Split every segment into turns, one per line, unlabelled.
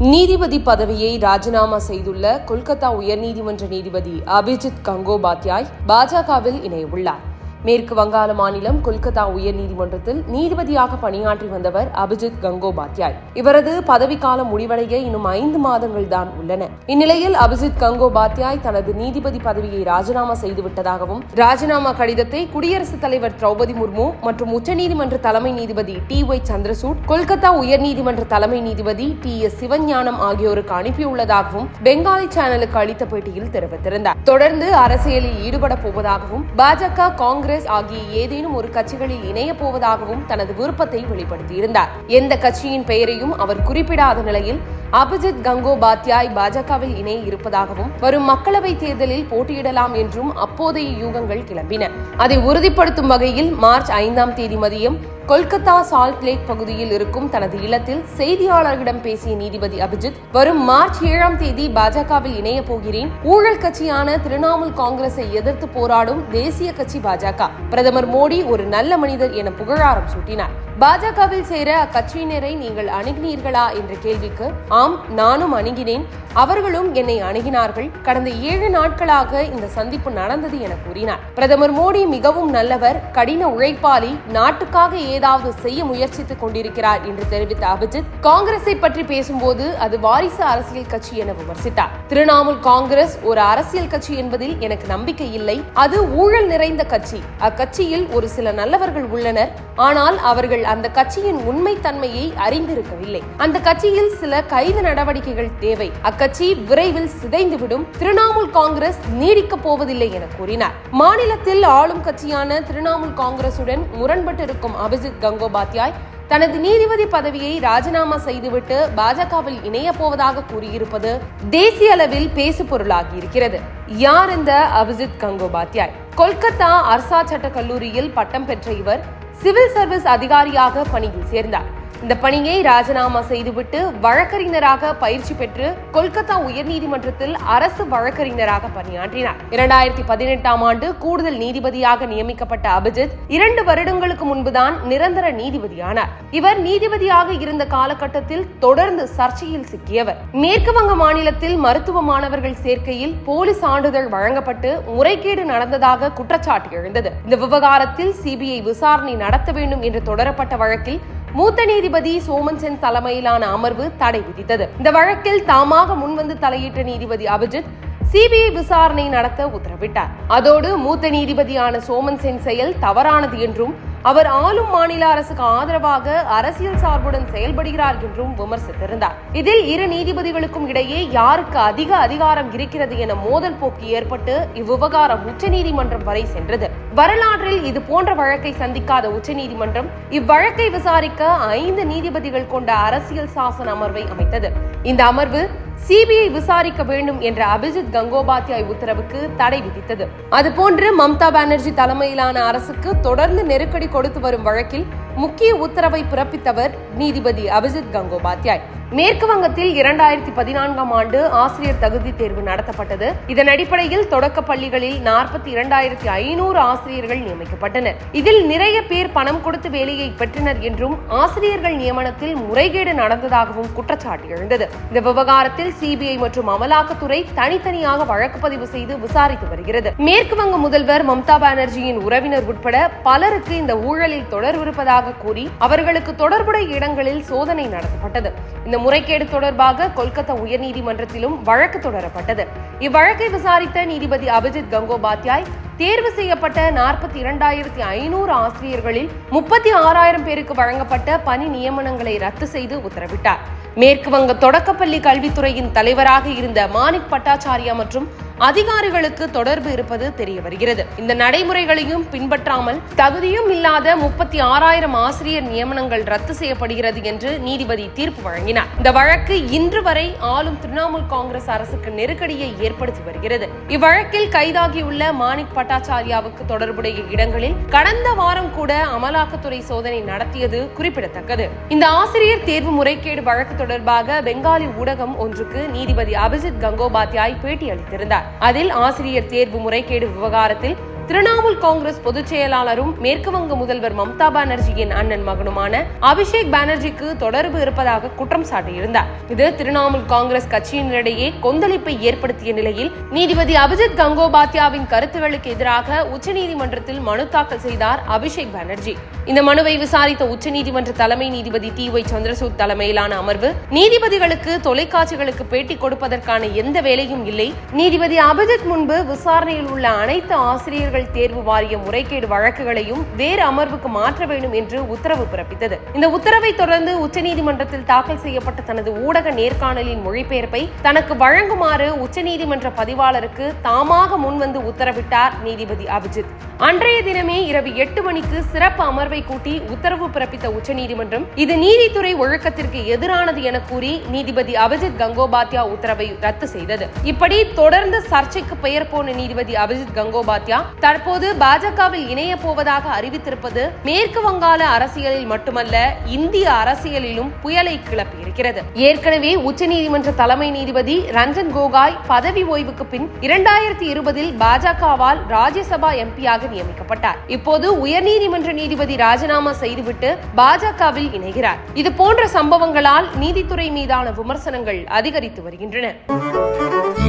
நீதிபதி பதவியை ராஜினாமா செய்துள்ள கொல்கத்தா உயர்நீதிமன்ற நீதிபதி அபிஜித் கங்கோபாத்யாய் பாஜகவில் இணையவுள்ளார். மேற்கு வங்காள மாநிலம் கொல்கத்தா உயர்நீதிமன்றத்தில் நீதிபதியாக பணியாற்றி வந்தவர் அபிஜித் கங்கோபாத்யாய். இவரது பதவிக்காலம் முடிவடைய இன்னும் 5 மாதங்கள் தான் உள்ளன. இந்நிலையில் அபிஜித் கங்கோபாத்யாய் தனது நீதிபதி பதவியை ராஜினாமா செய்துவிட்டதாகவும், ராஜினாமா கடிதத்தை குடியரசுத் தலைவர் திரௌபதி முர்மு மற்றும் உச்சநீதிமன்ற தலைமை நீதிபதி TY சந்திரசூட், கொல்கத்தா உயர்நீதிமன்ற தலைமை நீதிபதி TS சிவஞானம் ஆகியோருக்கு அனுப்பியுள்ளதாகவும் பெங்காலி சேனலுக்கு அளித்த பேட்டியில் தெரிவித்திருந்தார். தொடர்ந்து அரசியலில் ஈடுபட போவதாகவும், பாஜக, காங்கிரஸ் ஆகிய ஏதேனும் ஒரு கட்சிகளில் இணைய போவதாகவும் தனது விருப்பத்தை வெளிப்படுத்தியிருந்தார். எந்த கட்சியின் பெயரையும் அவர் குறிப்பிடாத நிலையில் அபிஜித் கங்கோபாத்யாய் பாஜகவில் இணைய இருப்பதாகவும், வரும் மக்களவைத் தேர்தலில் போட்டியிடலாம் என்றும் அப்போதைய யூகங்கள் கிளம்பின. அதை உறுதிப்படுத்தும் வகையில் மார்ச் 5ஆம் தேதி மதியம் கொல்கத்தா சால்ட் லேக் பகுதியில் இருக்கும் தனது இல்லத்தில் செய்தியாளர்களிடம் பேசிய நீதிபதி அபிஜித், வரும் மார்ச் 7ஆம் தேதி பாஜகவில் இணைய போகிறேன். ஊழல் கட்சியான திரிணாமுல் காங்கிரஸை எதிர்த்து போராடும் தேசிய கட்சி பாஜக. பிரதமர் மோடி ஒரு நல்ல மனிதர் என புகழாரம் சூட்டினார். பாஜகவில் சேர அக்கட்சியினரை நீங்கள் அணுகினீர்களா என்ற கேள்விக்கு, ஆம், நானும் அணுகினேன், அவர்களும் என்னை அணுகினார்கள். கடந்த 7 நாட்களாக இந்த சந்திப்பு நடந்தது என கூறினார். பிரதமர் மோடி மிகவும் நல்லவர், கடின உழைப்பாளி, நாட்டுக்காக ஏதாவது செய்ய முயற்சித்துக் கொண்டிருக்கிறார் என்று தெரிவித்த அபிஜித், காங்கிரஸை பற்றி பேசும்போது அது வாரிசு அரசியல் கட்சி என விமர்சித்தார். திரிணாமுல் காங்கிரஸ் ஒரு அரசியல் கட்சி என்பதில் எனக்கு நம்பிக்கை இல்லை. அது ஊழல் நிறைந்த கட்சி. அக்கட்சியில் ஒரு சில நல்லவர்கள் உள்ளனர், ஆனால் அவர்கள் அந்த கட்சியின் உண்மை தன்மையை அறிந்திருக்கவில்லை. அந்த கட்சியில் சில கைது நடவடிக்கைகள் தேவை. அக்கட்சி விரைவில் சிதைந்துவிடும். திரிணாமுல் காங்கிரஸ் நீடிக்கப் போவதில்லை என கூறினார். மாநிலத்தில் ஆளும் கட்சியான திரிணாமுல் காங்கிரசுடன் முரண்பட்டிருக்கும் அபிஜித் கங்கோபாத்யாய் தனது நீதிபதி பதவியை ராஜினாமா செய்துவிட்டு பாஜகவில் இணைய போவதாக கூறியிருப்பது தேசிய அளவில் பேசு பொருளாகி இருக்கிறது. யார் இந்த அபிஜித் கங்கோபாத்யாய்? கொல்கத்தா அர்சா சட்ட கல்லூரியில் பட்டம் பெற்ற இவர் சிவில் சர்வீஸ் அதிகாரியாக பணியில் சேர்ந்தார். இந்த பணியை ராஜினாமா செய்துவிட்டு வழக்கறிஞராக பயிற்சி பெற்று கொல்கத்தா உயர்நீதிமன்றத்தில் அரசு வழக்கறிஞராக பணியாற்றினார். 2018ஆம் ஆண்டு கூடுதல் நீதிபதியாக நியமிக்கப்பட்ட அபிஜித் 2 வருடங்களுக்கு முன்புதான் நிரந்தர நீதிபதியானார். இவர் நீதிபதியாக இருந்த காலகட்டத்தில் தொடர்ந்து சர்ச்சையில் சிக்கியவர். மேற்கு வங்க மாநிலத்தில் மருத்துவ மாணவர்கள் சேர்க்கையில் போலி சான்றிதழ் வழங்கப்பட்டு முறைகேடு நடந்ததாக குற்றச்சாட்டு எழுந்தது. இந்த விவகாரத்தில் CBI விசாரணை நடத்த வேண்டும் என்று தொடரப்பட்ட வழக்கில் மூத்த நீதிபதி சோமன் சென் தலைமையிலான அமர்வு தடை விதித்தது. இந்த வழக்கில் தாமாக முன்வந்து தலையிட்ட நீதிபதி அபிஜித் CBI விசாரணை நடத்த உத்தரவிட்டார். அதோடு மூத்த நீதிபதியான சோமன் சென் செயல் தவறானது என்றும், அவர் ஆளும் மாநில அரசுக்கு ஆதரவாக அரசியல் சார்புடன் செயல்படுகிறார் என்றும் விமர்சித்திருந்தார். இதில் 2 நீதிபதிகளுக்கும் இடையே யாருக்கு அதிக அதிகாரம் இருக்கிறது என மோதல் போக்கு ஏற்பட்டு இவ்விவகாரம் உச்சநீதிமன்றம் வரை சென்றது. வரலாற்றில் இது போன்ற வழக்கை சந்திக்காத உச்சநீதிமன்றம் இவ்வழக்கை விசாரிக்க 5 நீதிபதிகள் கொண்ட அரசியல் சாசன அமர்வை அமைத்தது. இந்த அமர்வு CBI விசாரிக்க வேண்டும் என்ற அபிஜித் கங்கோபாத்யாய் உத்தரவுக்கு தடை விதித்தது. அதுபோன்று மம்தா பானர்ஜி தலைமையிலான அரசுக்கு தொடர்ந்து நெருக்கடி கொடுத்து வரும் வழக்கில் முக்கிய உத்தரவை பிறப்பித்தவர் நீதிபதி அபிஜித் கங்கோபாத்யாய். மேற்கு வங்கத்தில் 2014ஆம் ஆண்டு ஆசிரியர் தகுதி தேர்வு நடத்தப்பட்டது. இதன் அடிப்படையில் தொடக்க பள்ளிகளில் 42,500 ஆசிரியர்கள் நியமிக்கப்பட்டனர். இதில் நிறைய பேர் பணம் கொடுத்து வேலையை பெற்றனர் என்றும், ஆசிரியர்கள் நியமனத்தில் முறைகேடு நடந்ததாகவும் குற்றச்சாட்டு எழுந்தது. இந்த விவகாரத்தில் CBI மற்றும் அமலாக்கத்துறை தனித்தனியாக வழக்கு பதிவு செய்து விசாரித்து வருகிறது. மேற்கு வங்க முதல்வர் மம்தா பானர்ஜியின் உறவினர் உட்பட பலருக்கு இந்த ஊழலில் தொடர்பு இருப்பதாக கூறி அவர்களுக்கு தொடர்புடைய இடங்களில் சோதனை நடத்தப்பட்டது. இந்த முறைகேடு தொடர்பாக கொல்கத்தா உயர்நீதிமன்றத்திலும் வழக்கு தொடரப்பட்டது. இவ்வழக்கை விசாரித்த நீதிபதி அபிஜித் கங்கோபாத்யாய் தேர்வு செய்யப்பட்ட 42,500 ஆசிரியர்களில் 36,000 பேருக்கு வழங்கப்பட்ட பணி நியமனங்களை ரத்து செய்து உத்தரவிட்டார். மேற்கு வங்க தொடக்கப்பள்ளி கல்வித்துறையின் தலைவராக இருந்த மாணிக் பட்டாச்சாரியா மற்றும் அதிகாரிகளுக்கு தொடர்பு இருப்பது தெரிய வருகிறது. இந்த நடைமுறைகளையும் பின்பற்றாமல் தகுதியும் இல்லாத 36,000 ஆசிரியர் நியமனங்கள் ரத்து செய்யப்படுகிறது என்று நீதிபதி தீர்ப்பு வழங்கினார். இந்த வழக்கு இன்று வரை ஆளும் திரிணாமுல் காங்கிரஸ் அரசுக்கு நெருக்கடியை ஏற்படுத்தி வருகிறது. இவ்வழக்கில் கைதாகியுள்ள மாணிக் பட்டாச்சாரியாவுக்கு தொடர்புடைய இடங்களில் கடந்த வாரம் கூட அமலாக்கத்துறை சோதனை நடத்தியது குறிப்பிடத்தக்கது. இந்த ஆசிரியர் தேர்வு முறைகேடு வழக்கு தொடர்பாக பெங்காலி ஊடகம் ஒன்றுக்கு நீதிபதி அபிஜித் கங்கோபாத்யாய் பேட்டி அளித்திருந்தார். அதில் ஆசிரியர் தேர்வு முறைகேடு விவகாரத்தில் திரிணாமுல் காங்கிரஸ் பொதுச் செயலாளரும் மேற்கு வங்க முதல்வர் மம்தா பானர்ஜியின் அண்ணன் மகனுமான அபிஷேக் பானர்ஜிக்கு தொடர்பு இருப்பதாக குற்றம் சாட்டியிருந்தார். இது திரிணாமுல் காங்கிரஸ் கட்சியினரிடையே கொந்தளிப்பை ஏற்படுத்திய நிலையில் நீதிபதி அபிஜித் கங்கோபாத்யாவின் கருத்துகளுக்கு எதிராக உச்சநீதிமன்றத்தில் மனு தாக்கல் செய்தார் அபிஷேக் பானர்ஜி. இந்த மனுவை விசாரித்த உச்சநீதிமன்ற தலைமை நீதிபதி TY சந்திரசூட் தலைமையிலான அமர்வு நீதிபதிகளுக்கு தொலைக்காட்சிகளுக்கு பேட்டி கொடுப்பதற்கான எந்த வேலையும் இல்லை, நீதிபதி அபிஜித் முன்பு விசாரணையில் உள்ள அனைத்து ஆசிரியர்கள் தேர்வு வாரிய முறைகேடு வழக்குகளையும் வேறு அமர்வுக்கு மாற்ற வேண்டும் என்று உத்தரவு பிறப்பித்தது. இந்த உத்தரவை தொடர்ந்து உச்சநீதிமன்றத்தில் தாக்கல் செய்யப்பட்ட தனது ஊடக நேர்காணலின் மொழிபெயர்ப்பை தனக்கு வழங்குமாறு உச்சநீதிமன்ற பதிவாளருக்கு தாமாக முன்வந்து உத்தரவிட்டார் நீதிபதி அபிஜித். அன்றைய தினமே இரவு 8 மணிக்கு சிறப்பு அமர்வை கூட்டி உத்தரவு பிறப்பித்த உச்சநீதிமன்றம் இது நீதித்துறை ஒழுக்கத்திற்கு எதிரானது என கூறி நீதிபதி அபிஜித் கங்கோபாத்யா உத்தரவை ரத்து செய்தது. இப்படி தொடர்ந்து சர்ச்சைக்கு பெயர் போன நீதிபதி அபிஜித் கங்கோபாத்யா தற்போது பாஜகவில் இணைய போவதாக அறிவித்திருப்பது மேற்கு வங்காள அரசியலில் மட்டுமல்ல இந்திய அரசியலிலும் புயலை கிளப்பியிருக்கிறது. ஏற்கனவே உச்சநீதிமன்ற தலைமை நீதிபதி ரஞ்சன் கோகாய் பதவி ஓய்வுக்கு பின் 2020 பாஜகவால் ராஜ்யசபா எம்பியாக நியமிக்கப்பட்டார். இப்போது உயர்நீதிமன்ற நீதிபதி ராஜினாமா செய்துவிட்டு பாஜகவில் இணைகிறார். இது போன்ற சம்பவங்களால் நீதித்துறை மீதான விமர்சனங்கள் அதிகரித்து வருகின்றன.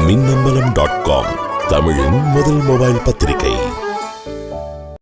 மின்னம்பலம்.com தமிழின் முதல் மொபைல் பத்திரிகை.